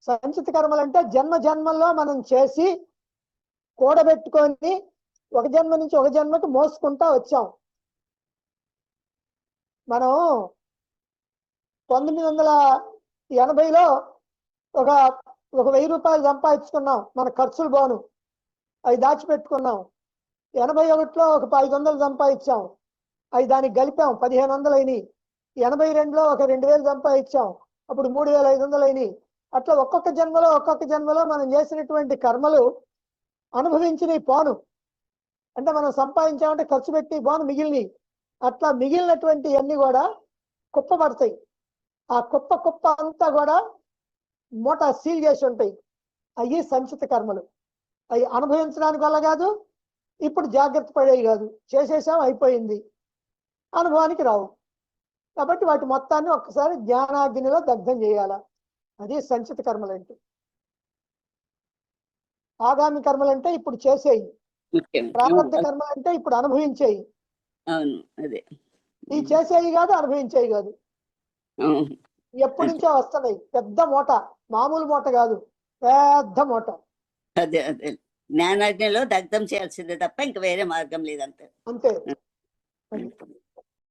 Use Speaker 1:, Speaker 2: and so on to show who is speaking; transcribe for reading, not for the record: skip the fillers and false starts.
Speaker 1: సంచిత కర్మలు అంటే జన్మ జన్మల్లో మనం చేసి కూడబెట్టుకొని ఒక జన్మ నుంచి ఒక జన్మకి మోసుకుంటా వచ్చాం. మనం 1980లో ఒక 1000 రూపాయలు సంపాదించుకున్నాం, మన ఖర్చులు పోను, అవి దాచిపెట్టుకున్నాం. 81లో ఒక 500 సంపాదించాం, అవి దానికి కలిపాం, 1500 అయినాయి. 82లో ఒక 2000 సంపాదించాం, అప్పుడు 3500 అయినాయి. అట్లా ఒక్కొక్క జన్మలో మనం చేసినటువంటి కర్మలు అనుభవించినవి పోను, అంటే మనం సంపాదించామంటే ఖర్చు పెట్టి పోను మిగిలినవి. అట్లా మిగిలినటువంటి అన్ని కూడా కుప్ప పడతాయి. ఆ కుప్ప అంతా కూడా మూట సీల్ చేసి ఉంటాయి. అవి సంచిత కర్మలు. అవి అనుభవించడానికి వల్ల కాదు, ఇప్పుడు జాగ్రత్త పడేవి కాదు, చేసేసాం అయిపోయింది, అనుభవానికి రావు. కాబట్టి వాటి మొత్తాన్ని ఒక్కసారి జ్ఞానాగ్నిలో దగ్ధం చేయాల. అది సంచిత కర్మలు అంటే. ఆగామి కర్మలు అంటే ఇప్పుడు చేసేయి, ప్రారంభ కర్మలు అంటే ఇప్పుడు అనుభవించేయి. ఈ చేసేయి కాదు, అనుభవించేయి కాదు, ఎప్పటి నుంచో వస్తున్నాయి. పెద్ద మూట, మామూలు మూట కాదు, పెద్ద మూట.
Speaker 2: అదే అదే జ్ఞానాగ్నిలో దగ్ధం చేయాల్సిందే తప్ప ఇంకా వేరే మార్గం లేదంతే.
Speaker 1: అంతే.